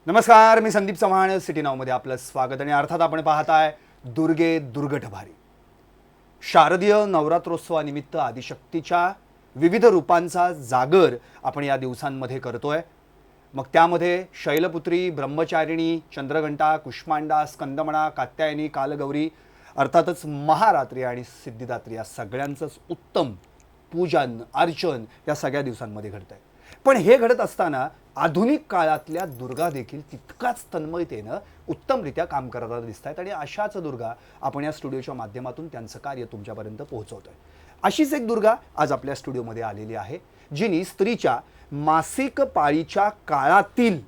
नमस्कार, मी संदीप चव्हाण. सिटी नाऊमध्ये आपलं स्वागत. आणि अर्थात आपण पाहताय दुर्गे दुर्गट भारी. शारदीय नवरात्रोत्सवानिमित्त आदिशक्तीच्या विविध रूपांचा जागर आपण या दिवसांमध्ये करतोय. मग त्यामध्ये शैलपुत्री, ब्रह्मचारिणी, चंद्रघंटा, कुष्मांडा, स्कंदमणा, कात्यायनी, कालगौरी, अर्थातच महारात्री आणि सिद्धिदात्री या सगळ्यांचंच उत्तम पूजन अर्चन या सगळ्या दिवसांमध्ये घडतंय. पण हे घडत असताना आधुनिक काळातल्या दुर्गा देखील तितकाच तन्मयतेनं उत्तमरित्या काम करताना दिसत आहेत. आणि अशाच दुर्गा आपण या स्टुडिओच्या माध्यमातून त्यांचं कार्य तुमच्यापर्यंत पोहोचवतोय. अशीच एक दुर्गा आज आपल्या स्टुडिओमध्ये आलेली आहे, जिनी स्त्रीच्या मासिक पाळीच्या काळातील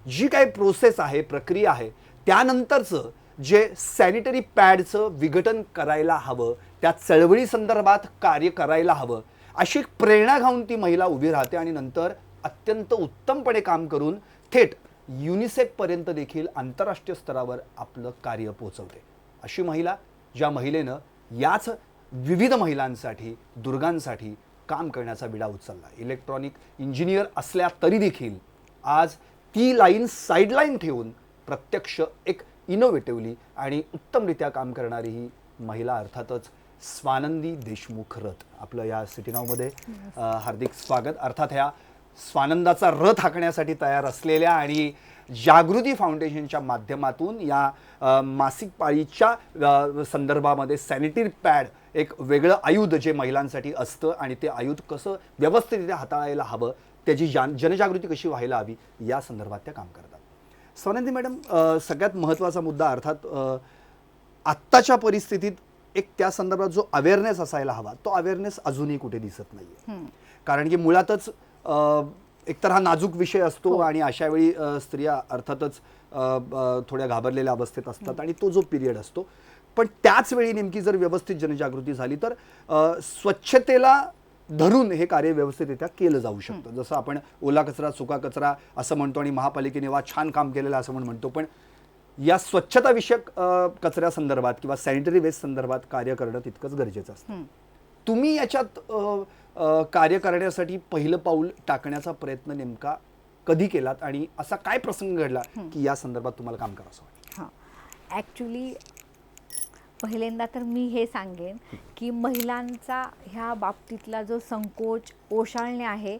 जी काही प्रोसेस आहे, प्रक्रिया आहे, त्यानंतरचं जे सॅनिटरी पॅडचं विघटन करायला हवं, त्या चळवळी संदर्भात कार्य करायला हवं, अशी एक प्रेरणा घेऊन ती महिला उभी राहते आणि नंतर अत्यंत उत्तमपणे काम करून थेट युनिसेफपर्यंत देखील आंतरराष्ट्रीय स्तरावर आपलं कार्य पोहोचवते. अशी महिला, ज्या महिलेनं याच विविध महिलांसाठी, दुर्गांसाठी काम करण्याचा विडा उचलला. इलेक्ट्रॉनिक इंजिनियर असल्या तरी देखील आज ती लाईन साईडलाईन ठेवून प्रत्यक्ष एक इनोव्हेटिव्हली आणि उत्तमरित्या काम करणारी ही महिला अर्थातच स्वानंदी देशमुख रथ. आपलं या सिटी नाऊमध्ये हार्दिक स्वागत. अर्थात ह्या स्वानंदाचा रथ हाकण्यासाठी तयार असलेल्या आणि जागृती फाउंडेशनच्या माध्यमातून या मासिक पाळीच्या संदर्भामध्ये सॅनिटरी पॅड एक वेगळं आयुध जे महिलांसाठी असतं आणि ते आयुध कसं व्यवस्थितरित्या हाताळायला हवं, त्याची जनजागृती कशी व्हायला हवी, या संदर्भात त्या काम करतात. स्वानंदी मॅडम, सगळ्यात महत्त्वाचा मुद्दा अर्थात आत्ताच्या परिस्थितीत एक त्या संदर्भात जो अवेअरनेस असायला हवा, तो अवेअरनेस अजूनही कुठे दिसत नाहीये. कारण की मुळातच एकतर हा नाजूक विषय असतो आणि अशा वेळी स्त्रिया अर्थातच थोड्या घाबरलेल्या अवस्थेत असतात आणि तो जो पिरियड असतो. पण त्याच वेळी नेमकी जर व्यवस्थित जनजागृती झाली तर स्वच्छतेला धरून हे कार्य व्यवस्थितरित्या केलं जाऊ शकतं. जसं आपण ओला कचरा सुका कचरा असं म्हणतो आणि महापालिकेने वा छान काम केलेलं असं म्हणतो, पण या स्वच्छता विषयक कचऱ्यासंदर्भात किंवा सॅनिटरी वेस्ट संदर्भात कार्य करणं तितकंच गरजेचं असतं. तुम्ही याच्यात कार्य करण्यासाठी पहिलं पाऊल टाकण्याचा प्रयत्न नेमका कधी केलात आणि असा काय प्रसंग घडला की या संदर्भात तुम्हाला काम करावं वाटलं? हां, ॲक्च्युली पहिल्यांदा तर मी हे सांगेन की महिलांचा ह्या बाबतीतला जो संकोच, ओशाळणे आहे,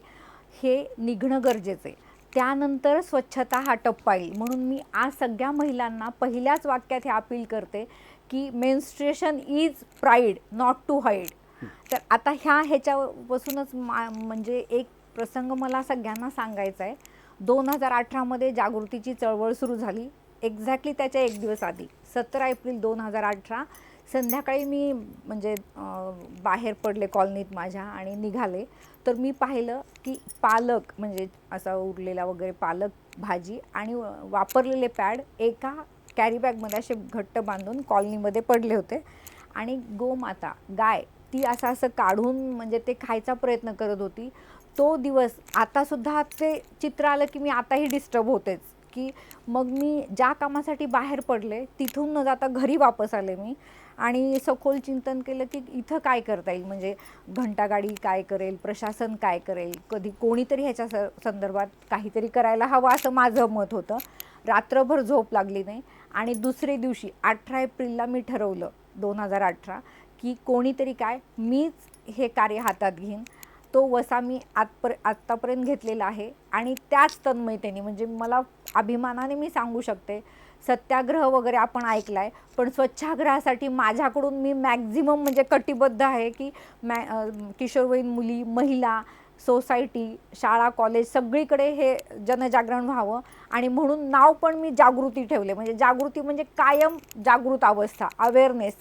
हे निघणं गरजेचं आहे. त्यानंतर स्वच्छता हा टप्पा येईल. म्हणून मी आज सगळ्या महिलांना पहिल्याच वाक्यात हे अपील करते की menstruation is pride, not to hide. तर आता ह्याच्यापासूनच म्हणजे एक प्रसंग मला सगळ्यांना सांगायचा आहे. 2018मध्ये जागृतीची चळवळ सुरू झाली. एक्झॅक्टली त्याच्या एक दिवस आधी 17 एप्रिल 2018 संध्याकाळी मी म्हणजे बाहेर पडले कॉलनीत माझ्या आणि निघाले. तर मी पाहिलं की पालक म्हणजे असा उरलेला वगैरे पालक भाजी आणि वापरलेले पॅड एका कॅरीबॅगमध्ये असे घट्ट बांधून कॉलनीमध्ये पडले होते. आणि गोमाता गाय ती असं काढून म्हणजे ते खायचा प्रयत्न करत होती. तो दिवस आतासुद्धा ते चित्र आलं की मी आताही डिस्टर्ब होतेच. की मग मी ज्या कामासाठी बाहेर पडले तिथून न जाता घरी वापस आले मी आणि सखोल चिंतन केलं की इथं काय करता येईल, म्हणजे घंटागाडी काय करेल, प्रशासन काय करेल, कधी कोणीतरी ह्याच्या संदर्भात काहीतरी करायला हवं असं माझं मत होतं. रात्रभर झोप लागली नाही आणि दुसरे दिवशी 18 एप्रिलला मी ठरवलं 2018 की कोणीतरी काय, मीच हे कार्य हातात घेईन. तो वसा मी आत्तापर्यंत घेतलेला आहे आणि त्याच तन्मयतेने म्हणजे मला अभिमानाने मी सांगू शकते, सत्याग्रह वगैरे आपण ऐकला आहे, पण स्वच्छाग्रहासाठी माझ्याकडून मी मॅक्झिमम म्हणजे कटिबद्ध आहे की किशोरवयीन मुली, महिला, सोसायटी, शाळा, कॉलेज सगळीकडे हे जनजागरण व्हावं. आणि म्हणून नाव पण मी जागृती ठेवले. म्हणजे जागृती म्हणजे कायम जागृत अवस्था, अवेअरनेस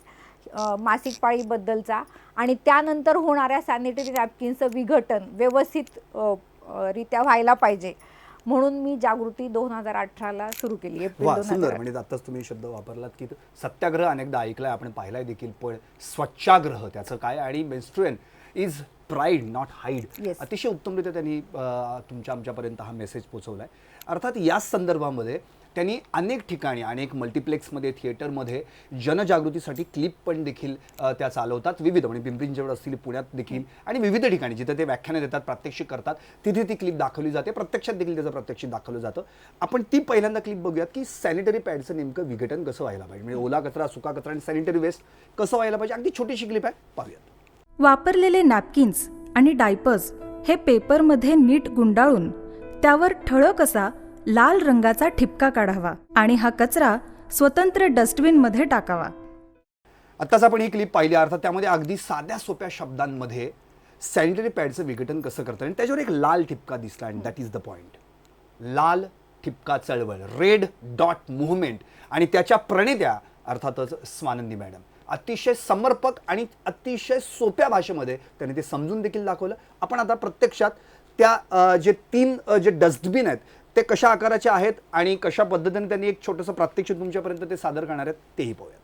मासिक पाळीबद्दलचा आणि त्यानंतर होणाऱ्या सॅनिटरी नॅपकिनचं विघटन व्यवस्थित रित्या व्हायला पाहिजे. म्हणून मी जागृती 2018ला सुरू केली. सुंदर. म्हणजे आताच तुम्ही शब्द वापरलात की सत्याग्रह अनेकदा ऐकलाय, आपण पाहिलाय देखील, पण स्वच्छाग्रह त्याचं काय आणि menstruation is pride not hide, अतिशय उत्तमरित्या त्यांनी आमच्यापर्यंत हा मेसेज पोहोचवलाय. अर्थात याच संदर्भामध्ये त्यांनी अनेक ठिकाणी अनेक मल्टिप्लेक्समध्ये थिएटरमध्ये जनजागृतीसाठी क्लिप पण देखील त्या चालवतात विविध म्हणजे पिंपरी चिंचवड असतील पुण्यात देखील आणि विविध ठिकाणी जिथे ते व्याख्यानं देतात प्रात्यक्षिक करतात तिथे ती क्लिप दाखवली जाते प्रत्यक्षात देखील त्याचं प्रात्यक्षिक दाखवलं जातं. आपण ती पहिल्यांदा क्लिप बघूयात की सॅनिटरी पॅडचं नेमकं विघटन कसं व्हायला पाहिजे म्हणजे ओला कचरा सुका कचरा आणि सॅनिटरी वेस्ट कसं व्हायला पाहिजे अगदी छोटीशी क्लिप आहे पाहूयात. वापरलेले नॅपकिन्स आणि डायपर्स हे पेपरमध्ये नीट गुंडाळून त्यावर ठळक असा लाल रंगाचा ठिपका काढावा आणि हा कचरा स्वतंत्र डस्टबिनमध्ये टाकावा. आत्ताच आपण ही क्लिप पाहिली अर्थात त्यामध्ये अगदी साध्या सोप्या शब्दांमध्ये सॅनिटरी पॅडचं विघटन कसं करतं आणि त्याच्यावर एक लाल ठिपका दिसला आणि दॅट इज द पॉइंट. लाल ठिपका चळवळ रेड डॉट मुव्हमेंट आणि त्याच्या प्रणेत्या अर्थातच स्वानंदी मॅडम अतिशय समर्पक आणि अतिशय सोप्या भाषेमध्ये त्यांनी ते समजून देखील दाखवलं. आपण आता प्रत्यक्षात त्या जे 3 जे डस्टबिन आहेत ते कशा आकाराचे आहेत आणि कशा पद्धतीने त्यांनी एक छोटंसं प्रात्यक्षिक तुमच्यापर्यंत ते सादर करणार आहेत तेही पाहूयात.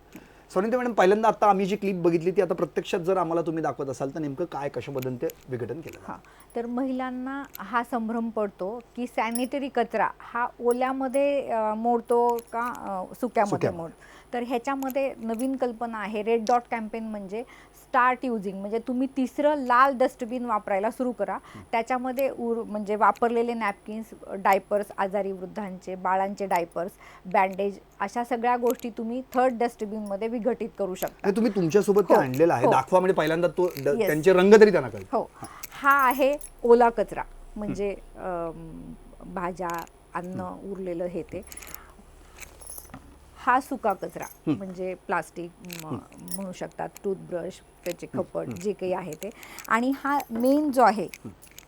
स्वानंदी मॅडम पहिल्यांदा आता आम्ही जी क्लिप बघितली ती आता प्रत्यक्षात जर आम्हाला तुम्ही दाखवत असाल तर नेमकं काय कशा पद्धतीने ते विघटन केलं. हां, तर महिलांना हा संभ्रम पडतो की सॅनिटरी कचरा हा ओल्यामध्ये मोडतो का सुक्यामध्ये मोडतो. तर ह्याच्यामध्ये नवीन कल्पना आहे रेड डॉट कॅम्पेन म्हणजे स्टार्ट युजिंग म्हणजे तुम्ही तिसरं लाल डस्टबिन वापरायला सुरू करा. त्याच्यामध्ये म्हणजे वापरलेले नॅपकिन्स डायपर्स आजारी वृद्धांचे बाळांचे डायपर्स बँडेज अशा सगळ्या गोष्टी तुम्ही थर्ड डस्टबिनमध्ये विघटित करू शकता. आणि तुम्ही तुमच्यासोबत ते हो, आणलेला आहे हो. दाखवा म्हणजे पहिल्यांदा तो Yes. त्यांचे रंग तरी त्यांना कळेल. हो, हा आहे ओला कचरा म्हणजे भाज्या अन्न उरलेलं हे ते. हा सुका कचरा म्हणजे प्लास्टिक म्हणू शकतात टूथब्रश त्याचे कपड जे काही आहे ते. आणि हा मेन जो आहे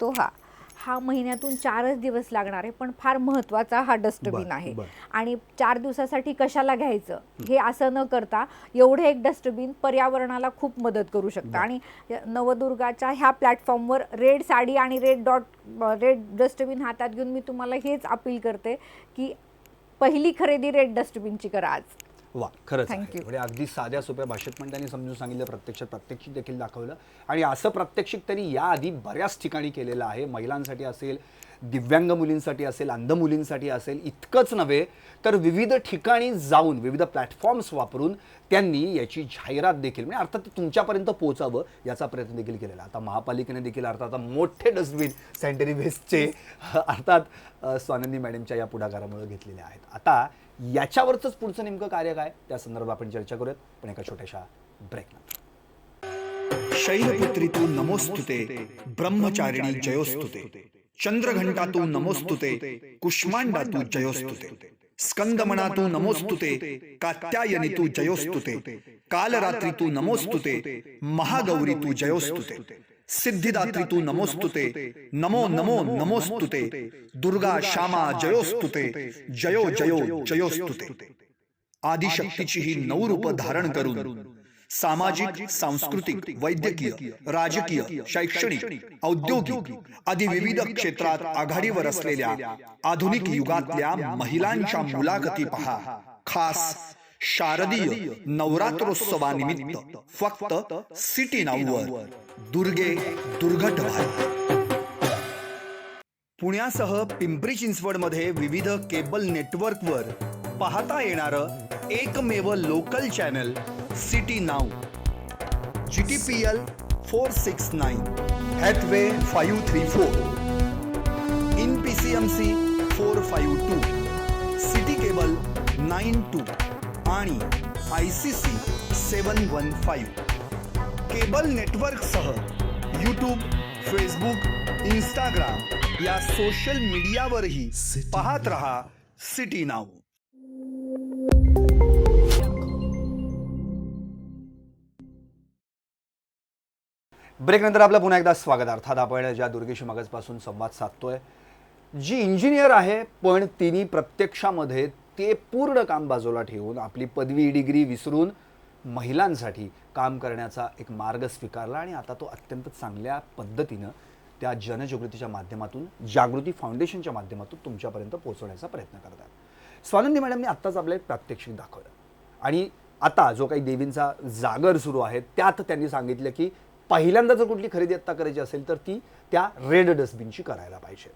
तो हा महिन्यातून 4च दिवस लागणार आहे पण फार महत्त्वाचा हा डस्टबिन आहे. आणि 4 दिवसासाठी कशाला घ्यायचं हे असं न करता एवढे एक डस्टबिन पर्यावरणाला खूप मदत करू शकतं. आणि नवदुर्गाच्या ह्या प्लॅटफॉर्मवर रेड साडी आणि रेड डस्टबिन हातात घेऊन मी तुम्हाला हेच अपील करते की पहिली खरेदी रेड डस्टबिनची करा आज. वा खरंच Thank you. म्हणजे अगदी साध्या सोप्या भाषेत पण त्यांनी समजून सांगितलं प्रत्यक्षात प्रात्यक्षिक देखील दाखवलं. आणि असं प्रात्यक्षिक त्यांनी याआधी बऱ्याच ठिकाणी केलेलं आहे. महिलांसाठी असेल दिव्यांग मुलींसाठी असेल अंध मुलींसाठी असेल इतकंच नव्हे तर विविध ठिकाणी जाऊन विविध प्लॅटफॉर्म्स वापरून त्यांनी याची जाहिरात देखील म्हणजे अर्थात तुमच्यापर्यंत पोहोचावं याचा प्रयत्न देखील केलेला. आता महापालिकेने देखील अर्थात मोठे डस्टबिन सॅनिटरी वेस्टचे अर्थात स्वानंदी मॅडमच्या या पुढाकारामुळे घेतलेले आहेत. आता याच्यावरच पुढचं नेमकं कार्य काय त्या संदर्भात आपण चर्चा करूयात पण एका छोट्याशा ब्रेक नंतर. शैलपुत्री तू नमोस्तुते ब्रह्मचारिणी जयोस्तुते चंद्रघंटा तू नमोस्तुते कुष्मांडा तू जयोस्तुते स्कंदमणा तू नमोस्तुते कात्यायनी तू जयोस्तुते कालरात्री तू नमोस्तुते महागौरी तू जयोस्तुते सिद्धिदात्री तू नमोस्तुते नमो नमो नमोस्तुते दुर्गा श्यामा जयोस्तुते जयो जयो जयोस्तुते. आदिशक्तीची ही 9 रूप धारण करून सामाजिक सांस्कृतिक वैद्यकीय राजकीय शैक्षणिक औद्योगिक आदी विविध क्षेत्रात आघाडीवर असलेल्या आधुनिक युगातल्या महिलांच्या मुलाखती पहा. खास शारदीय नवरात्रोत्सवानिमित्त फक्त सिटी नाऊवर दुर्गे दुर्घट भारी. पुण्यासह पिंपरी चिंचवडमध्ये विविध केबल नेटवर्कवर पाहता येणारं एकमेव local channel city now. GTPL 469 Hathway 534 INPCMC 452 city cable 92 आणि ICC 715 केबल नेटवर्कसह यूट्यूब फेसबुक इंस्टाग्राम या सोशल मीडियावरही पाहत रहा सिटी नाऊ. ब्रेक नंतर आपलं पुन्हा एकदा स्वागत. अर्थात आपण ज्या दुर्गेशी मगजपासून संवाद साधतोय जी इंजिनियर आहे पण तिने प्रत्यक्षामध्ये ते पूर्ण काम बाजूला ठेवून आपली पदवी डिग्री विसरून महिलांसाठी काम करण्याचा एक मार्ग स्वीकारला आणि आता तो अत्यंत चांगल्या पद्धतीनं त्या जनजागृतीच्या माध्यमातून जागृती फाउंडेशनच्या माध्यमातून तुमच्यापर्यंत पोहोचवण्याचा प्रयत्न करतात. स्वानंदी मॅडमने आत्ताच आपलं एक प्रात्यक्षिक दाखवलं आणि आता जो काही देवींचा जागर सुरू आहे त्यात त्यांनी सांगितलं की पहिल्यांदा जर कुठली खरेदी आत्ता करायची असेल तर ती त्या रेड डस्टबिनची करायला पाहिजे.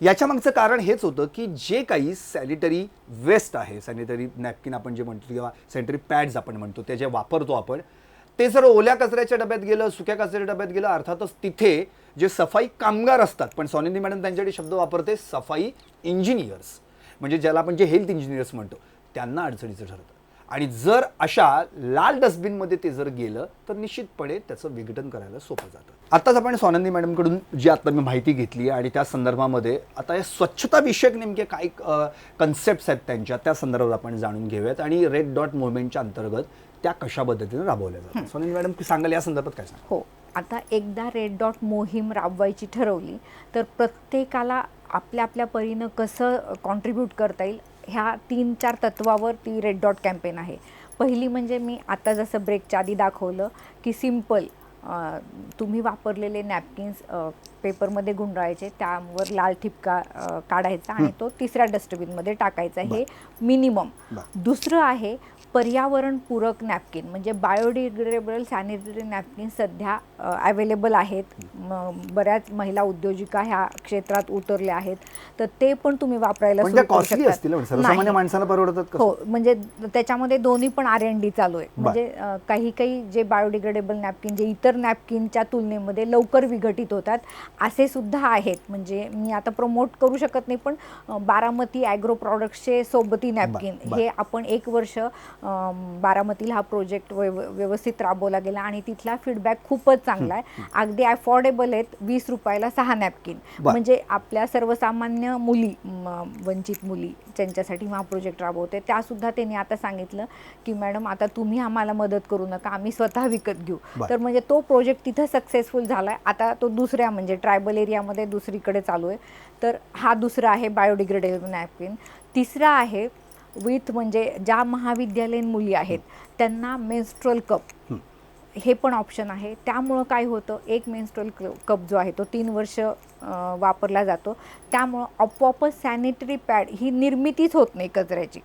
याच्या मागचं कारण हेच होतं की जे काही सॅनिटरी वेस्ट आहे, सॅनिटरी नॅपकिन आपण जे म्हणतो किंवा सॅनिटरी पॅड्स आपण म्हणतो, ते जे वापरतो आपण, ते जर ओल्या कचऱ्याच्या डब्यात गेलं, सुक्या कचऱ्याच्या डब्यात गेलं, अर्थातच तिथे जे सफाई कामगार असतात, पण सोनिनी मॅडम त्यांच्यासाठी शब्द वापरते सफाई इंजिनियर्स, म्हणजे ज्याला आपण जे हेल्थ इंजिनियर्स म्हणतो, त्यांना अडचणीचं ठरतं. आणि जर अशा लाल डस्टबिनमध्ये ते जर गेलं तर निश्चितपणे त्याचं विघटन करायला सोपं जातं. आत्ताच आपण सोनंदी मॅडमकडून जी आता मी माहिती घेतली आणि त्या संदर्भामध्ये आता या स्वच्छता विषयक नेमके काय कन्सेप्ट्स आहेत त्यांच्या, त्या संदर्भात आपण जाणून घेऊयात आणि रेड डॉट मुवमेंटच्या अंतर्गत त्या कशा पद्धतीने राबवल्या जातात. सोनंदी मॅडम सांगाल या संदर्भात काय सांगा? हो, आता एकदा रेड डॉट मोहीम राबवायची ठरवली तर प्रत्येकाला आपल्या आपल्या परीनं कसं कॉन्ट्रीब्यूट करता येईल ह्या 3-4 तत्वावर ती रेड डॉट कॅम्पेन आहे. पहिली म्हणजे मी आता जसं ब्रेकच्या आधी दाखवलं की सिम्पल, तुम्ही वापरलेले नॅपकिन्स पेपरमध्ये गुंडाळायचे, त्यावर लाल ठिपका काढायचा आणि तो तिसऱ्या डस्टबिनमध्ये टाकायचा, हे मिनिमम. दुसरं आहे पर्यावरणपूरक नॅपकिन, म्हणजे बायोडिग्रेडेबल सॅनिटरी नॅपकिन सध्या अवेलेबल आहेत. बऱ्याच महिला उद्योजिका ह्या क्षेत्रात उतरल्या आहेत, तर ते पण तुम्ही वापरायला सुरू करू शकता. सर्वसामान्य माणसाला परवडतात? हो, म्हणजे त्याच्यामध्ये दोन्ही पण R&D चालू आहे. म्हणजे काही जे बायोडिग्रेडेबल नॅपकिन जे इतर नॅपकिनच्या तुलनेमध्ये लवकर विघटित होतात असे सुद्धा आहेत. म्हणजे मी आता प्रमोट करू शकत नाही, पण बारामती ॲग्रो प्रॉडक्ट्सचे सोबती नॅपकिन हे आपण 1 वर्ष बारामतीला हा प्रोजेक्ट व्यवस्थित राबवला गेला आणि तिथला फीडबॅक खूपच चांगला आहे. अगदी अफोर्डेबल आहेत, 20 रुपयाला 6 नॅपकिन. म्हणजे आपल्या सर्वसामान्य मुली, वंचित मुली ज्यांच्यासाठी हा प्रोजेक्ट राबवते, त्यासुद्धा त्यांनी आता सांगितलं की मॅडम आता तुम्ही आम्हाला मदत करू नका, आम्ही स्वतः विकत घेऊ. तर म्हणजे तो प्रोजेक्ट तिथं सक्सेसफुल झाला आहे. आता तो दुसऱ्या म्हणजे ट्रायबल एरियामध्ये दुसरीकडे चालू आहे. तर हा दुसरा आहे बायोडिग्रेडेबल नॅपकिन. तिसरा आहे विथ, म्हणजे ज्या महाविद्यालयीन मुली आहेत त्यांना मेन्स्ट्रुअल कप हे पण ऑप्शन आहे. त्यामुळं काय होतं, एक मेन्स्ट्रुअल कप जो आहे तो 3 वर्ष वापरला जातो, त्यामुळं आपोआपच सॅनिटरी पॅड ही निर्मितीच होत नाही कचऱ्याची.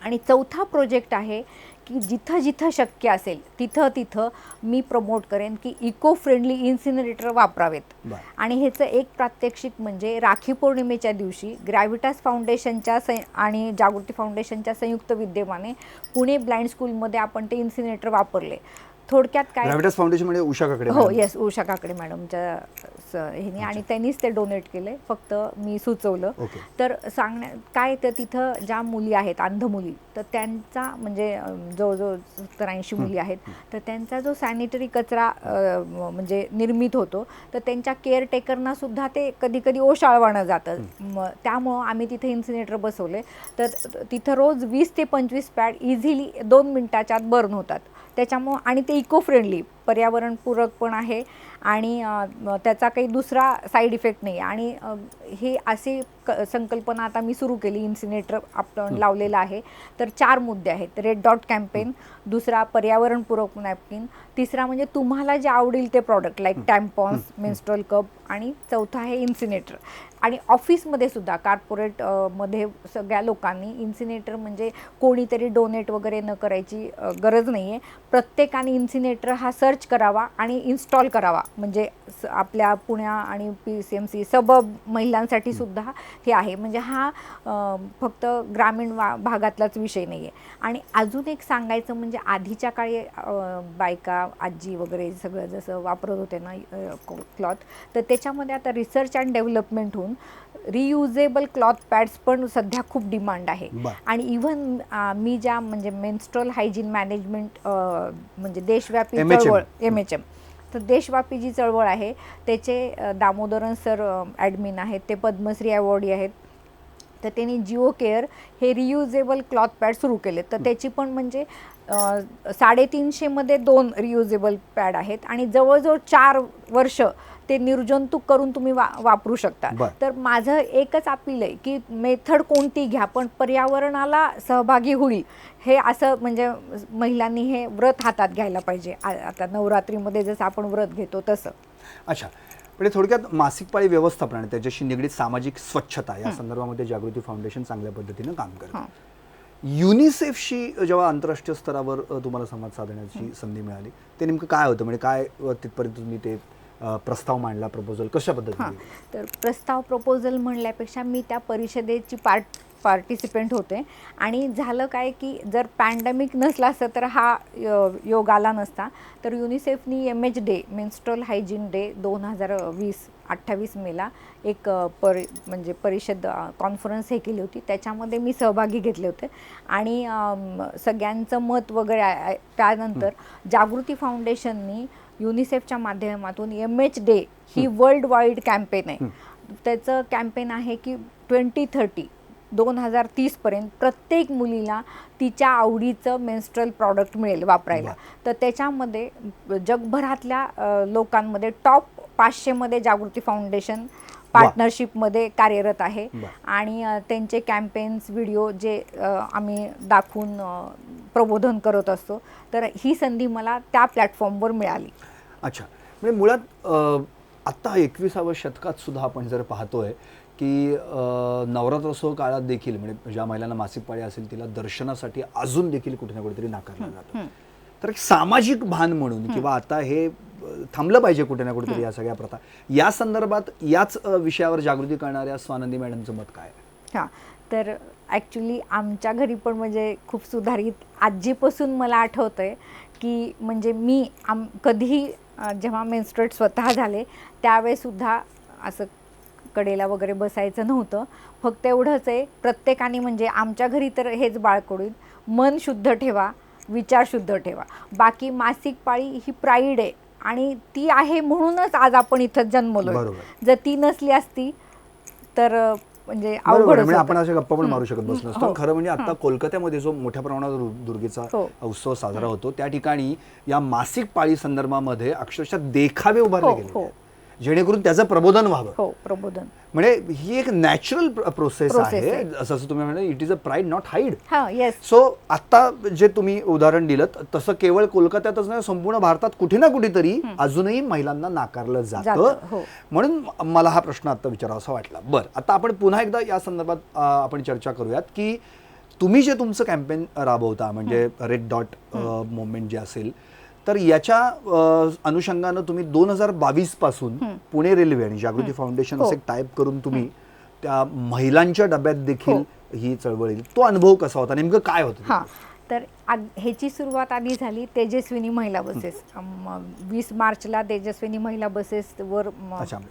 आणि चौथा प्रोजेक्ट आहे की जिथं जिथं शक्य असेल तिथं मी प्रमोट करेन की इको फ्रेंडली इन्सिनरेटर वापरावेत. आणि ह्याचं एक प्रात्यक्षिक म्हणजे राखी पौर्णिमेच्या दिवशी ग्रॅव्हिटास फाउंडेशनच्या आणि जागृती फाउंडेशनच्या संयुक्त विद्यमाने पुणे ब्लाइंड स्कूलमध्ये आपण ते इन्सिनरेटर वापरले. थोडक्यात काय, ग्रॅव्हिटास फाउंडेशन म्हणजे उषा काकडे? हो, येस, उषा काकडे मॅडमच्या ह्याने, आणि त्यांनीच ते डोनेट केले, फक्त मी सुचवलं. तर काय, तर तिथं ज्या मुली आहेत अंध मुली, तर त्यांचा म्हणजे जवळजवळ 70-80 मुली आहेत, तर त्यांचा जो सॅनिटरी कचरा म्हणजे निर्मित होतो, तर त्यांच्या केअरटेकरना सुद्धा ते कधी कधी ओशाळवाणं जातं. त्यामुळं आम्ही तिथे इन्सिनेटर बसवले, तर तिथं रोज 20 ते 25 पॅड इझिली 2 मिनिटाच्या आत बर्न होतात. त्याच्यामुळं, आणि ते इको फ्रेंडली, पर्यावरणपूरक पण आहे आणि त्याचा काही दुसरा साईड इफेक्ट नाही. आणि हे अशी संकल्पना आता मी सुरू केली, इन्सिनेटर आपण लावलेलं आहे. तर 4 मुद्दे आहेत: रेड डॉट कॅम्पेन, दुसरा पर्यावरणपूरक नॅपकिन, तिसरा म्हणजे तुम्हाला जे आवडेल ते प्रॉडक्ट लाईक टॅम्पॉन्स, मेन्स्ट्रुअल कप, आणि चौथा आहे इन्सिनेटर. आणि ऑफिसमध्ये सुद्धा कॉर्पोरेट मध्ये सगळ्या लोकांनी इन्सिनेटर, म्हणजे कोणीतरी डोनेट वगैरे न करायची गरज नाही आहे. प्रत्येकाने इन्सिनेटर हा सर्च करावा आणि इन्स्टॉल करावा. म्हणजे आपल्या पुण्या आणि PCMC सबब महिलांसाठी सुद्धा हे आहे. म्हणजे हा फक्त ग्रामीण भागातलाच विषय नाही आहे. आणि अजून एक सांगायचं म्हणजे आधीच्या काळी बायका, आजी वगैरे सगळं जसं वापरत होते ना क्लॉथ, तर त्याच्यामध्ये आता रिसर्च अँड डेव्हलपमेंट होऊन रियुजेबल क्लॉथ पॅड्स पण सध्या खूप डिमांड आहे. आणि इव्हन मी ज्या म्हणजे मेन्स्ट्रुअल हायजीन मॅनेजमेंट म्हणजे देशव्यापी चळवळ, MHM, तर देशव्यापी जी चळवळ आहे त्याचे दामोदरन सर ॲडमिन आहेत, ते पद्मश्री अवॉर्डी आहेत. तर त्यांनी जिओ केअर हे रियुजेबल क्लॉथ पॅड सुरू केले. तर त्याची पण म्हणजे 350 मध्ये 2 रियुजेबल पॅड आहेत आणि जवळजवळ 4 वर्ष ते निर्जंतुक करून तुम्ही वापरू शकता. तर माझं एकच अपील आहे की मेथड कोणती घ्या, पण पर्यावरणाला सहभागी होईल हे असं, म्हणजे महिलांनी हे व्रत हातात घ्यायला पाहिजे. आता नवरात्रीमध्ये जसं आपण व्रत घेतो तसं. अच्छा, पण थोडक्यात मासिक पाळी व्यवस्थापन आणि त्याच्याशी निगडीत सामाजिक स्वच्छता या संदर्भामध्ये जागृती फाउंडेशन चांगल्या पद्धतीनं काम करतं. युनिसेफशी जेव्हा आंतरराष्ट्रीय स्तरावर तुम्हाला संवाद साधण्याची संधी मिळाली, ते नेमकं काय होतं, म्हणजे काय तिथपर्यंत तुम्ही ते प्रस्ताव मांडला, प्रपोजल कशा हां, पद्धतीने? तर प्रस्ताव प्रपोजल म्हणल्यापेक्षा मी त्या परिषदेची पार्टिसिपेंट होते. आणि झालं काय की जर पॅन्डेमिक नसला असतं तर हा योग आला नसता. तर युनिसेफनी MH day, menstrual hygiene day 2028 मेला एक म्हणजे परिषद कॉन्फरन्स हे केली होती. त्याच्यामध्ये मी सहभागी घेतले होते. आणि सगळ्यांचं मत वगैरे त्यानंतर जागृती फाउंडेशननी युनिसेफच्या माध्यमातून MH डे ही वर्ल्ड वाईड कॅम्पेन आहे. त्याचं कॅम्पेन आहे की 2030 प्रत्येक मुलीला तिच्या आवडीचं मेन्स्ट्रुअल प्रॉडक्ट मिळेल वापरायला. तर त्याच्यामध्ये जगभरातल्या लोकांमध्ये टॉप 500 मध्ये जागृती फाउंडेशन पार्टनरशिपमध्ये कार्यरत आहे. आणि त्यांचे कॅम्पेन्स व्हिडिओ जे आम्ही दाखवून प्रबोधन करत असतो. तर ही संधी मला त्या प्लॅटफॉर्मवर मिळाली. अच्छा, म्हणजे मुळात आत्ता 21व्या शतकात सुद्धा आपण जर पाहतोय की नवरात्रोत्सव काळात देखील म्हणजे ज्या महिलांना मासिक पाळी असेल तिला दर्शनासाठी अजून देखील कुठे ना कुठेतरी नाकारलं जातं. तर एक सामाजिक भान म्हणून किंवा आता हे थांबलं पाहिजे कुठे ना कुठेतरी या सगळ्या प्रथा, या संदर्भात याच विषयावर जागृती करणाऱ्या स्वानंदी मॅडमचं मत काय? हां, तर ॲक्च्युली आमच्या घरी पण म्हणजे खूप सुधारित आजीपासून मला आठवतंय की म्हणजे मी कधीही जेव्हा मेन्स्ट्रुएट स्वतः झाले त्यावेळेसुद्धा असं कडेला वगैरे बसायचं नव्हतं. फक्त एवढंच आहे, प्रत्येकाने म्हणजे आमच्या घरी तर हेच बाळकडून मन शुद्ध ठेवा, विचार शुद्ध ठेवा. बाकी मासिक पाळी ही प्राईड आहे आणि ती आहे म्हणूनच आज आपण इथं जन्मलोय. जर ती नसली असती तर म्हणजे अवघड म्हणजे आपण अशा गप्पा पण मारू शकत बसलो असतो. खरं म्हणजे आता कोलकात्यामध्ये जो मोठ्या प्रमाणात दुर्गेचा उत्सव साजरा होतो त्या ठिकाणी या मासिक पाळी संदर्भामध्ये अक्षरशः देखावे उभारले गेले जेणेकरून त्याचं प्रबोधन व्हावं. प्रबोधन म्हणजे ही एक नॅचरल प्रोसेस आहे. जसं तुम्ही म्हणाले, it is a pride not hide. Yes. So आता जे तुम्ही उदाहरण दिलं तसं केवळ कोलकात्यातच नाही, संपूर्ण भारतात कुठे ना कुठेतरी अजूनही महिलांना नाकारलं जातं. म्हणून मला हा प्रश्न आता विचारावासा वाटला. बरं, आता आपण पुन्हा एकदा या संदर्भात आपण चर्चा करूयात की तुम्ही जे तुमचं कॅम्पेन राबवता म्हणजे रेड डॉट मुवमेंट जे असेल, तर याच्या अनुषंगानं तुम्ही 2022 पासून पुणे रेल्वे आणि जागृती फाउंडेशन असे टाईप करून तुम्ही त्या महिलांच्या डब्यात देखील ही चळवळ येईल. तो अनुभव कसा होता, नेमकं काय होतं? तर ह्याची सुरुवात आधी झाली तेजस्विनी महिला बसेस. 20 मार्चला तेजस्विनी महिला बसेसवर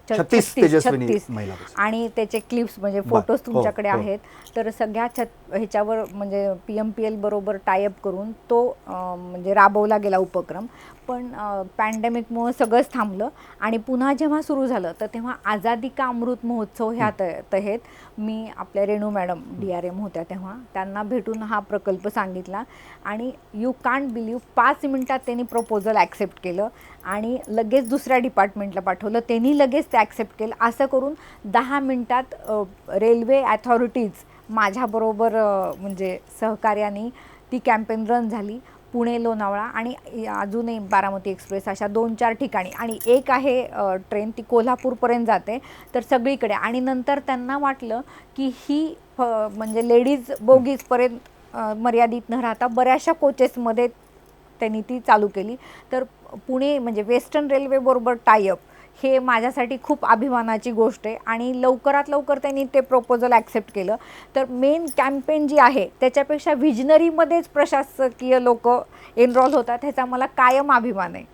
36 तेजस्विनी महिला बसेस आणि त्याचे क्लिप्स म्हणजे फोटोज तुमच्याकडे आहेत. तर सगळ्या ह्याच्यावर म्हणजे PMPL बरोबर टायअप करून तो म्हणजे राबवला गेला उपक्रम. पण पॅन्डेमिकमुळे सगळंच थांबलं आणि पुन्हा जेव्हा सुरू झालं तर तेव्हा आझादी का अमृत महोत्सव ह्या तहेत मी आपल्या रेणू मॅडम DRM होत्या तेव्हा त्यांना भेटून हा प्रकल्प सांगितला. आणि यू कांट बिलीव्ह 5 मिनिटात त्यांनी प्रपोजल ॲक्सेप्ट केलं आणि लगेच दुसऱ्या डिपार्टमेंटला पाठवलं. त्यांनी लगेच ते ॲक्सेप्ट केलं. असं करून 10 मिनिटात रेल्वे अथॉरिटीज माझ्याबरोबर म्हणजे सहकार्याने ती कॅम्पेन रन झाली. पुणे लोणावळा आणि अजूनही बारामती एक्सप्रेस अशा 2-4 ठिकाणी आणि एक आहे ट्रेन ती कोल्हापूरपर्यंत जाते. तर सगळीकडे आणि नंतर त्यांना वाटलं की ही म्हणजे लेडीज बोगीजपर्यंत मर्यादित न राहता बऱ्याचशा कोचेसमध्ये त्यांनी ती चालू केली. तर पुणे म्हणजे वेस्टर्न रेल्वेबरोबर टायअप हे माझ्यासाठी खूप अभिमानाची गोष्ट आहे आणि लवकरात लवकर त्यांनी ते प्रपोजल ॲक्सेप्ट केलं. तर मेन कॅम्पेन जी आहे त्याच्यापेक्षा व्हिजनरीमध्येच प्रशासकीय लोक एनरोल होतात, ह्याचा मला कायम अभिमान आहे.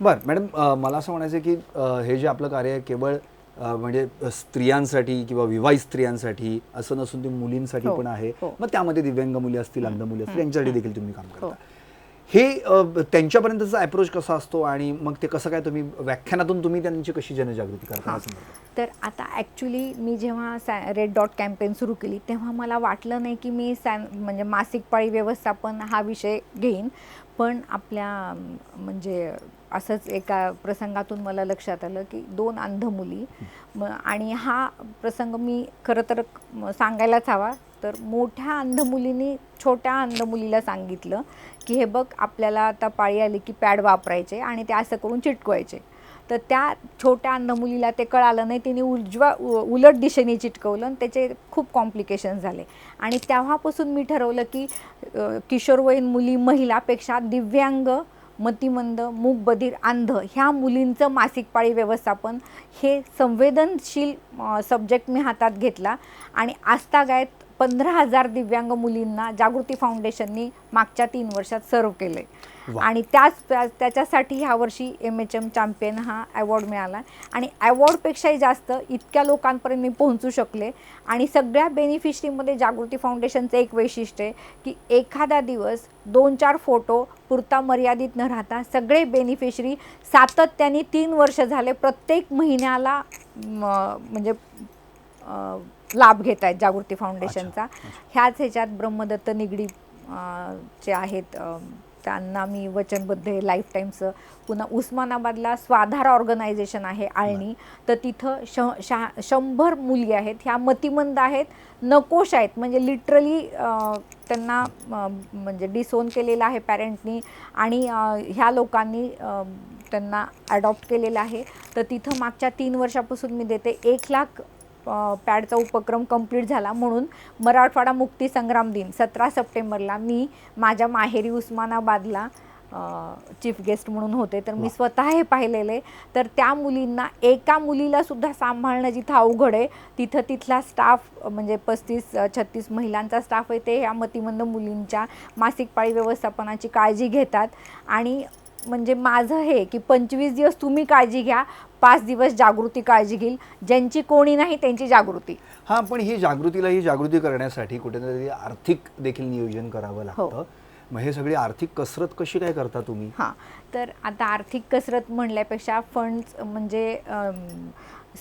बरं मॅडम, मला असं म्हणायचं की हे जे आपलं कार्य आहे केवळ म्हणजे स्त्रियांसाठी किंवा विवाहित स्त्रियांसाठी असं नसून ते मुलींसाठी पण आहे. मग त्यामध्ये दिव्यांग मुली असतील, अंध मुली असतील, यांच्यासाठी देखील तुम्ही काम करता. हे त्यांच्यापर्यंतचा अप्रोच कसा असतो आणि मग ते कसं काय तुम्ही व्याख्यानातून तुम्ही त्यांची कशी जनजागृती करता? तर आता ॲक्च्युली मी जेव्हा रेड डॉट कॅम्पेन सुरू केली तेव्हा मला वाटलं नाही की मी म्हणजे मासिक पाळी व्यवस्थापन हा विषय घेईन. पण आपल्या म्हणजे असंच एका प्रसंगातून मला लक्षात आलं की 2 अंध मुली आणि हा प्रसंग मी खरं तर सांगायलाच हवा. तर मोठ्या अंध मुलींनी छोट्या अंध मुलीला सांगितलं की हे बघ आपल्याला आता पाळी आली की पॅड वापरायचे आणि ते असं करून चिटकवायचे. तर त्या छोट्या अंध मुलीला ते कळालं नाही, तिने उलट दिशेने चिटकवलं आणि त्याचे खूप कॉम्प्लिकेशन झाले. आणि तेव्हापासून मी ठरवलं की किशोरवयीन मुली महिलापेक्षा दिव्यांग मतिमंद, मूकबधीर, अंध ह्या मुलींचं मासिक पाळी व्यवस्थापन हे संवेदनशील सब्जेक्ट मी हातात घेतला आणि आजतागायत 15,000 दिव्यांग मुलींना जागृती फाउंडेशननी मागच्या 3 वर्षात सर्व केले आणि त्याच्यासाठी ह्या वर्षी MHM चॅम्पियन हा अवॉर्ड मिळाला आणि अवॉर्डपेक्षाही जास्त इतक्या लोकांपर्यंत मी पोहोचू शकले आणि सगळ्या बेनिफिशरीमध्ये जागृती फाउंडेशनचं एक वैशिष्ट्य आहे की एखादा दिवस 2-4 फोटो पुरता मर्यादित न राहता सगळे बेनिफिशरी सातत्याने 3 वर्ष झाले प्रत्येक महिन्याला म्हणजे लाभ घेत आहेत जागृती फाउंडेशनचा. ह्याच ह्याच्यात ब्रह्मदत्त निगडी चे आहेत, त्यांना मी वचनबद्ध आहे लाईफ टाईमचं. पुन्हा उस्मानाबादला स्वाधार ऑर्गनायझेशन आहे आळणी, तर तिथं 100 मुली आहेत, ह्या मतिमंद आहेत, नकोश आहेत, म्हणजे लिटरली त्यांना म्हणजे डिसोन केलेलं आहे पॅरेंटनी आणि ह्या लोकांनी त्यांना अडॉप्ट केलेलं आहे. तर तिथं मागच्या 3 वर्षापासून मी देते. 1 लाख पॅडचा उपक्रम कंप्लीट झाला म्हणून मराठवाडा मुक्ती संग्राम दिन 17 सप्टेंबरला मी माझ्या माहेरी उस्मानाबादला चीफ गेस्ट म्हणून होते. तर मी स्वतः हे पाहिलेले. तर त्या मुलींना एका मुलीला सुद्धा सांभाळणं जिथं अवघड आहे तिथं तिथला स्टाफ म्हणजे 35-36 महिलांचा स्टाफ आहे, ते ह्या मतिमंद मुलींच्या मासिक पाळी व्यवस्थापनाची काळजी घेतात. आणि म्हणजे माझं हे की 25 दिवस तुम्ही काळजी घ्या, 5 दिवस जागृती काळजी घेईल, ज्यांची कोणी नाही त्यांची जागृती. हां, पण ही जागृती करण्यासाठी कुठेतरी आर्थिक देखील नियोजन करावं लागतं. मग हे सगळी आर्थिक कसरत कशी काय करता तुम्ही? हां, तर आता आर्थिक कसरत म्हणल्यापेक्षा फंड्स म्हणजे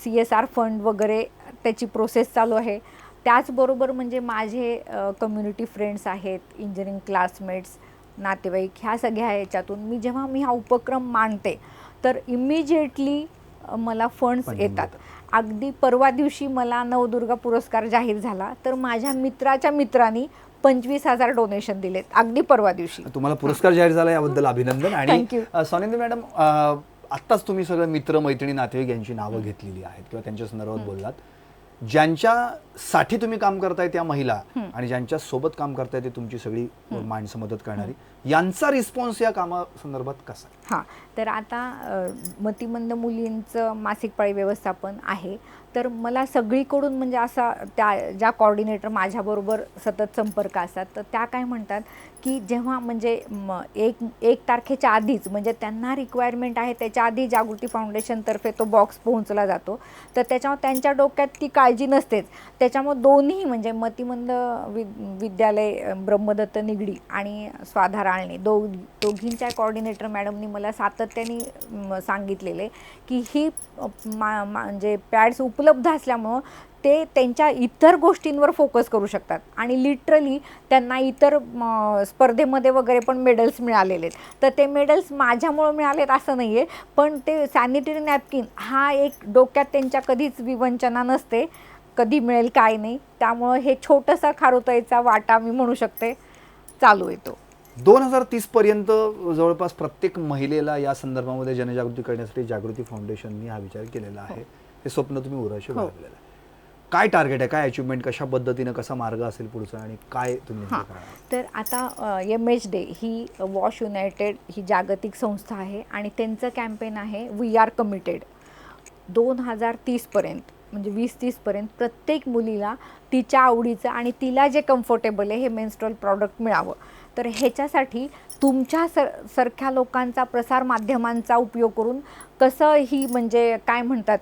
CSR फंड वगैरे त्याची प्रोसेस चालू आहे. त्याचबरोबर म्हणजे माझे कम्युनिटी फ्रेंड्स आहेत, इंजिनिअरिंग क्लासमेट्स, नातेवाईक, ह्या सगळ्या ह्याच्यातून मी हा उपक्रम मांडते तर इमिजिएटली मला फंड्स येतात. अगदी परवा दिवशी मला नवदुर्गा पुरस्कार जाहीर झाला, तर माझ्या मित्राच्या मित्रांनी 25,000 डोनेशन दिलेत अगदी परवा दिवशी. तुम्हाला पुरस्कार जाहीर झाला याबद्दल अभिनंदन. आणि सोनिंदी मॅडम, आत्ताच तुम्ही सगळं मित्र मैत्रिणी नातेवाईक यांची नावं घेतलेली आहेत किंवा त्यांच्या संदर्भात बोललात. ज्यांच्यासाठी तुम्ही काम करताय त्या महिला आणि ज्यांच्या सोबत काम करताय ते तुमची सगळी माणसं मदत करणारी, यांचा रिस्पॉन्स या कामा संदर्भात कसा? हां, तर आता मतिमंद मुलींचं मासिक पाळी व्यवस्थापन आहे, तर मला सगळीकडून म्हणजे असा ज्या कॉर्डिनेटर माझ्याबरोबर सतत संपर्क असतात तर त्या काय म्हणतात की जेव्हा म्हणजे 1 तारखेच्या आधीच म्हणजे त्यांना रिक्वायरमेंट आहे त्याच्या आधी जागृती फाउंडेशनतर्फे तो बॉक्स पोहोचला जातो. तर त्याच्यामुळे त्यांच्या डोक्यात ती काळजी नसतेच. त्याच्यामुळे दोन्ही म्हणजे मतिमंद विद्यालय ब्रह्मदत्त निगडी आणि स्वाधार आळणी दोघींच्या कॉर्डिनेटर मॅडमनी मला सातत्याने सांगितलेले की ही म्हणजे पॅड्स उपलब्ध असल्यामुळं ते त्यांच्या इतर गोष्टींवर फोकस करू शकतात आणि लिटरली त्यांना इतर स्पर्धेमध्ये वगैरे पण मेडल्स मिळालेले आहेत. तर ते मेडल्स माझ्यामुळं मिळालेत असं नाही आहे, पण ते सॅनिटरी नॅपकिन हा एक डोक्यात त्यांच्या कधीच विवंचना नसते, कधी मिळेल काय नाही. त्यामुळं हे छोटंसं खारुताईचा वाटा मी म्हणू शकते चालू येतो. 2030 पर्यंत जवळपास प्रत्येक महिलेला या संदर्भामध्ये जनजागृती करण्यासाठी जागृती फाउंडेशननी हा विचार केलेला आहे. हे स्वप्न तुम्ही उराशी बाळगलेलं आहे. काय टार्गेट आहे, काय अचिव्हमेंट, कशा पद्धतीनं कसा मार्ग असेल पुढचा आणि काय तुम्ही करणार? तर आता MH डे ही वॉश युनायटेड ही जागतिक संस्था आहे आणि त्यांचं कॅम्पेन आहे वी आर कमिटेड. 2030 पर्यंत म्हणजे 2030 पर्यंत प्रत्येक मुलीला तिच्या आवडीचं आणि तिला जे कम्फर्टेबल आहे हे मेन्स्ट्रुअल प्रॉडक्ट मिळावं. तर ह्याच्यासाठी तुमच्या सारख्या लोकांचा प्रसार माध्यमांचा उपयोग करून कसं ही म्हणजे काय म्हणतात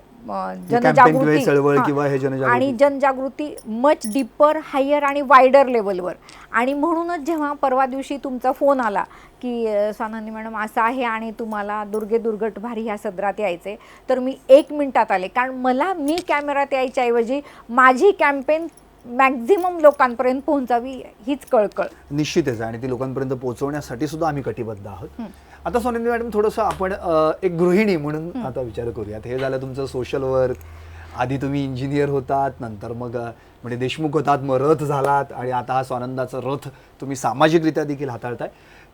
जनजागृती आणि जनजागृती मच डीपर, हायर आणि वायडर लेवलवर. आणि म्हणूनच जेव्हा परवा दिवशी तुमचा फोन आला की स्वानंदी मॅडम असं आहे आणि तुम्हाला दुर्गट भारी ह्या सदरात यायचे, तर मी 1 मिनिटात आले. कारण मी कॅमेरात यायच्या ऐवजी माझी कॅम्पेन मॅक्झिमम लोकांपर्यंत पोहोचावी हीच कळकळ. निश्चितच, आणि ती लोकांपर्यंत पोहोचवण्यासाठी सुद्धा आम्ही कटिबद्ध आहोत. आता सोनिंदी मॅडम, थोडंसं आपण एक गृहिणी म्हणून आता विचार करूयात. हे झालं तुमचं सोशल वर्क. आधी तुम्ही इंजिनियर होतात, नंतर मग म्हणजे देशमुख होतात, मग रथ झालात आणि आता हा स्वानंदाचा रथ तुम्ही सामाजिकरित्या देखील हाताळताय.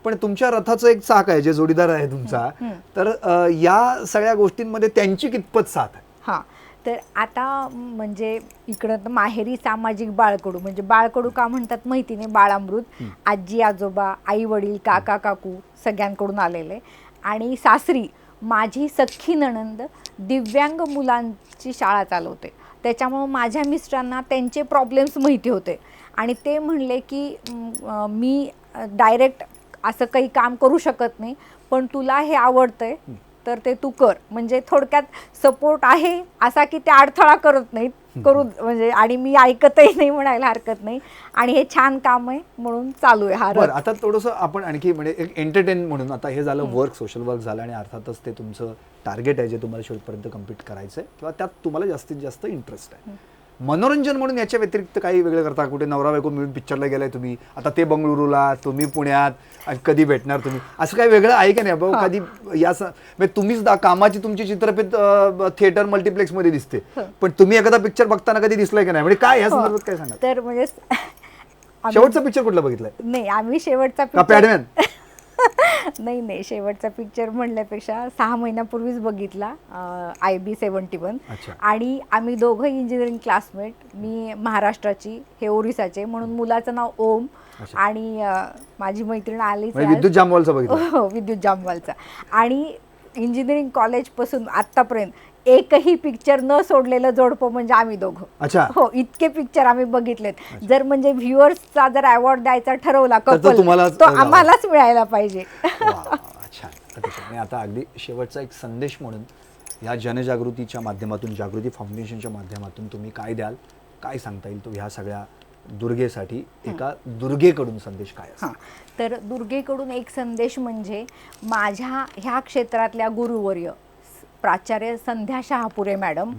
पण तुमच्या रथाचं एक चाक आहे जे जोडीदार आहे तुमचा, तर या सगळ्या गोष्टींमध्ये त्यांची कितपत साथ आहे? हां, तर आता म्हणजे इकडं तर माहेरी सामाजिक बाळकडू, म्हणजे बाळकडू का म्हणतात माहिती नाही, बाळामृत, आजी आजोबा आई वडील काका काकू सगळ्यांकडून आलेले. आणि सासरी माझी सख्खी नणंद दिव्यांग मुलांची शाळा चालवते, त्याच्यामुळं माझ्या मिस्टरांना त्यांचे प्रॉब्लेम्स माहिती होते आणि ते म्हणले की मी डायरेक्ट असं काही काम करू शकत नाही, पण तुला हे आवडतंय तर ते तू कर. म्हणजे थोडक्यात सपोर्ट आहे असा की ते अडथळा करत नाहीत, करू म्हणजे, आणि मी ऐकतही नाही म्हणायला हरकत नाही, आणि हे छान काम आहे म्हणून चालू आहे हा. बरं, आता थोडंसं आपण आणखी म्हणजे एक एंटरटेन म्हणून, आता हे झालं वर्क, सोशल वर्क झालं, आणि अर्थातच ते तुमचं टार्गेट आहे जे तुम्हाला शेवटपर्यंत कम्प्लीट करायचं आहे किंवा त्यात तुम्हाला जास्तीत जास्त इंटरेस्ट आहे. मनोरंजन म्हणून याच्या व्यतिरिक्त काही वेगळं करता? कुठे नवरा बायको मिळून पिक्चरला गेलाय तुम्ही, आता ते बंगळुरूला, तुम्ही पुण्यात, आणि कधी भेटणार तुम्ही, असं काही वेगळं आहे का नाही बाबा? कधी या म्हणजे तुम्हीच कामाची तुमची चित्रफित थिएटर मल्टिप्लेक्स मध्ये दिसते, पण तुम्ही एखादा पिक्चर बघताना कधी दिसलाय का नाही? म्हणजे काय ह्या संदर्भात काय सांगा? तर म्हणजे शेवटचा पिक्चर कुठला बघितलाय? नाही, आम्ही शेवटचा का पॅडमॅन? नाही, शेवटचा पिक्चर म्हणल्यापेक्षा 6 महिन्यापूर्वीच बघितला, IB71. अच्छा. आणि आम्ही दोघं इंजिनिअरिंग क्लासमेट, मी महाराष्ट्राची, हे ओरिसाचे, म्हणून मुलाचं नाव ओम, आणि माझी मैत्रीण आलीच म्हणजे विद्युत जामवालचा बघितला? हो, विद्युत जामवालचा. आणि इंजिनिअरिंग कॉलेजपासून आत्तापर्यंत एकही पिक्चर न सोडलेलं जोडपं म्हणजे आम्ही दोघं. अच्छा. हो, इतके पिक्चर आम्ही बघितलेत. जर म्हणजे व्ह्युअर्सचा जर अवॉर्ड द्यायचा ठरवला कपल, तो आम्हालाच मिळायला पाहिजे. अच्छा, अतिशय. आता अगदी शेवटचा एक संदेश म्हणून या जनजागृतीच्या माध्यमातून, जागृती फाउंडेशनच्या माध्यमातून तुम्ही काय द्याल, काय सांगता येईल तो ह्या सगळ्या दुर्गेसाठी, एका दुर्गेकडून संदेश काय असेल? तर दुर्गेकडून एक संदेश म्हणजे माझ्या ह्या क्षेत्रातल्या गुरुवर्य प्राचार्य संध्या शहापुरे मॅडम,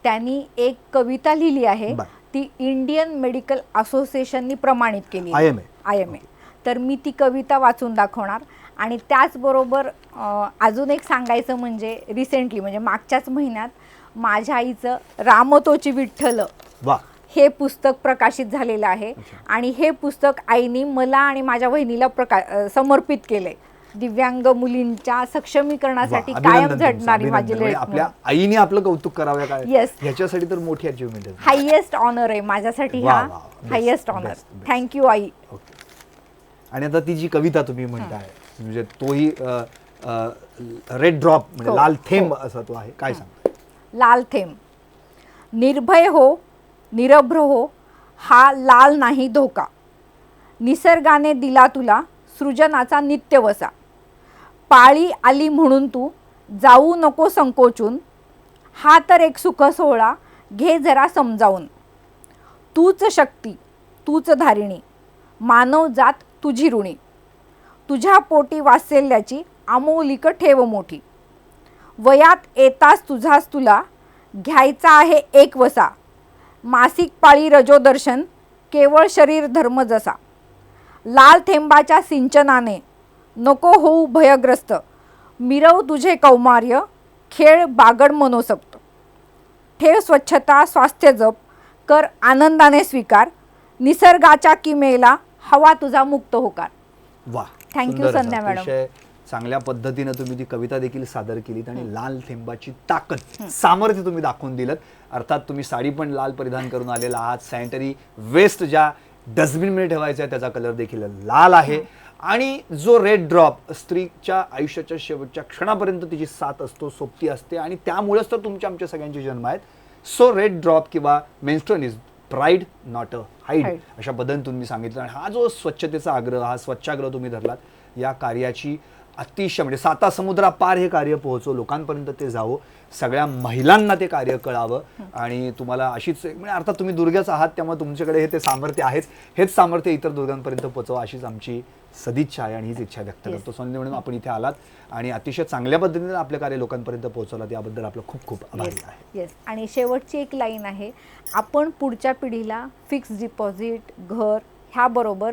त्यांनी एक कविता लिहिली आहे, ती इंडियन मेडिकल असोसिएशननी प्रमाणित केली, IMA. तर मी ती कविता वाचून दाखवणार. आणि त्याचबरोबर अजून एक सांगायचं म्हणजे रिसेंटली, म्हणजे मागच्याच महिन्यात माझ्या आईचं रामतोची विठ्ठल हे पुस्तक प्रकाशित झालेलं आहे, आणि हे पुस्तक आईनी मला आणि माझ्या वहिनीला समर्पित केलंय. दिव्यांग मुलींच्या सक्षमीकरणासाठी कायम झटणारी माझी लढत. आपल्या आईने आपलं कौतुक करावं काय? येस, ह्याच्यासाठी तर मोठी अचीवमेंट आहे, हायेस्ट ऑनर आहे माझ्यासाठी, हा हायेस्ट ऑनर. थँक्यू आई. आणि आता ती जी कविता तुम्ही म्हणताय, म्हणजे तोही रेड ड्रॉप, म्हणजे लाल थेंब असा तो आहे, काय सांगता? लाल थेंब. निर्भय हो, निरभ्र हो, हा लाल नाही धोका, निसर्गाने दिला तुला सृजनाचा नित्य वसा. पाळी आली म्हणून तू जाऊ नको संकोचून, हा तर एक सुख सोहळा घे जरा समजावून. तूच शक्ती, तूच धारिणी, मानव जात तुझी ऋणी, तुझ्या पोटी वात्सल्याची अमोलिक ठेव मोठी. वयात येताच तुझाच तुला घ्यायचा आहे एक वसा, मासिक पाळी रजोदर्शन केवळ शरीर धर्म जसा. लाल थेंबाच्या सिंचनाने नको होऊ भयग्रस्त, मिरव तुझे कौमार्य खेळ बागड मनोसक्त. ठेव स्वच्छता स्वास्थ्य जप, कर आनंदाने स्वीकार, निसर्गाच्या किमेला हवा तुझा मुक्त होकार. वा, थँक्यू संध्या मॅडम. चांगल्या पद्धतीनं तुम्ही ती कविता देखील सादर केलीत, आणि लाल थेंबाची ताकद, सामर्थ्य तुम्ही दाखवून दिलं. अर्थात तुम्ही साडी पण लाल परिधान करून आलेला आहात, सॅनिटरी वेस्ट ज्या डस्टबिनमध्ये ठेवायचा आहे त्याचा कलर देखील लाल आहे, आणि जो रेड ड्रॉप स्त्रीच्या आयुष्याच्या शेवटच्या क्षणापर्यंत तिची साथ असतो, सोबती असते, आणि त्यामुळेच तर तुमच्या आमच्या सगळ्यांचे जन्म आहेत. सो रेड ड्रॉप किंवा menstrual is pride not a hide, अशा पद्धतीने तुम्ही सांगितलं. आणि हा जो स्वच्छतेचा आग्रह, हा स्वच्छाग्रह तुम्ही धरलात, या कार्याची अतिशय म्हणजे 7 समुद्रापार हे कार्य पोहोचो, लोकांपर्यंत ते जावं, सगळ्या महिलांना ते कार्य कळावं, आणि तुम्हाला अशीच म्हणजे अर्थात तुम्ही दुर्गाच आहात त्यामुळे तुमच्याकडे हे ते सामर्थ्य आहेच, हेच सामर्थ्य इतर दुर्गांपर्यंत पोहोचवा अशीच आमची सदिच्छा आहे आणि हीच इच्छा व्यक्त करतो. सोनली म्हणून आपण इथे आलात आणि अतिशय चांगल्या पद्धतीने आपलं कार्य लोकांपर्यंत पोहोचवलात, याबद्दल आपलं खूप खूप आभारी आहे. येस. आणि शेवटची एक लाईन आहे, आपण पुढच्या पिढीला फिक्स डिपॉझिट, घर ह्याबरोबर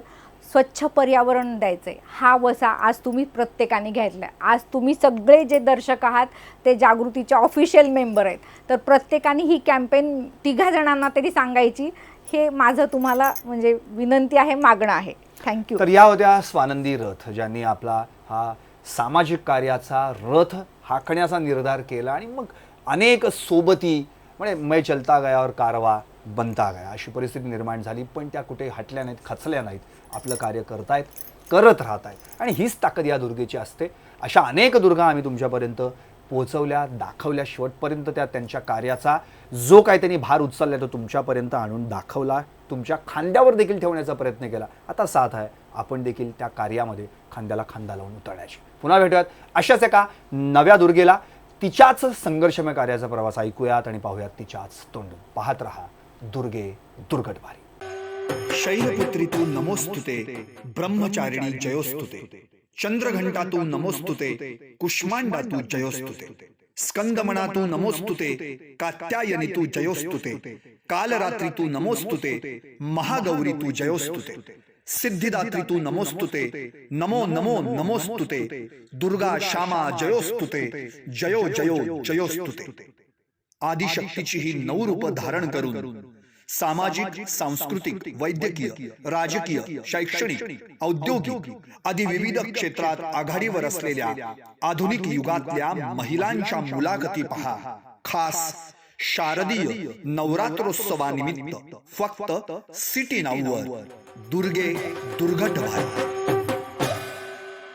स्वच्छ पर्यावरण द्यायचंय, हा वसा आज तुम्ही प्रत्येकाने घेतलाय. आज तुम्ही सगळे जे दर्शक आहात ते जागृतीचे ऑफिशियल मेंबर आहेत, तर प्रत्येकाने ही कॅम्पेन 3 जणांना तरी सांगायची, हे माझं तुम्हाला म्हणजे विनंती आहे, मागणं आहे. थँक्यू. तर या होत्या स्वानंदी रथ, ज्यांनी आपला हा सामाजिक कार्याचा रथ हाकण्याचा निर्धार केला, आणि मग अनेक सोबती म्हणजे मैं चलता गया और कारवा बनता गया अशी परिस्थिती निर्माण झाली, पण त्या कुठे हटल्या नाहीत, खचल्या नाहीत, आपलं कार्य करतायत, करत राहत आहेत. आणि हीच ताकद या दुर्गेची असते. अशा अनेक दुर्गा आम्ही तुमच्यापर्यंत पोहोचवल्या, दाखवल्या, शेवटपर्यंत त्या त्यांच्या कार्याचा जो काय त्यांनी भार उचलला तो तुमच्यापर्यंत आणून दाखवला, तुमच्या खांद्यावर देखील ठेवण्याचा प्रयत्न केला. आता साथ आहे आपण देखील त्या कार्यामध्ये खांद्याला खांदा लावून उतरण्याची. पुन्हा भेटूयात अशाच एका नव्या दुर्गेला, तिच्याच संघर्षमय कार्याचा प्रवास ऐकूयात आणि पाहूयात तिच्याच तोंडून. पाहत रहा दुर्गे दुर्गट भारी. शैलपुत्री तू नमोस्तुते, ब्रह्मचारिणी जयोस्तुते, चंद्रघंटा तू नमोस्तुते, कुष्मांडा तू जयोस्तुते, स्कंदमणा तू नमोस्तुते, कात्यायनी तू जयोस्तुते, कालरात्री तू नमोस्तुते, महागौरी तू जयोस्तुते, सिद्धिदात्री तू नमोस्तुते, नमो नमो नमोस्तुते, दुर्गा श्यामा जयोस्तुते, जयो जयो जयोस्तुते. आदिशक्तीची ही 9 रूप धारण करून सामाजिक, सांस्कृतिक, वैद्यकीय, राजकीय, शैक्षणिक, औद्योगिक आदी विविध क्षेत्रात आघाडीवर असलेल्या आधुनिक युगातल्या महिलांच्या मुलाखती पहा. खास शारदीय नवरात्रोत्सवानिमित्त फक्त सिटी नाऊवर दुर्गे दुर्गट भारी.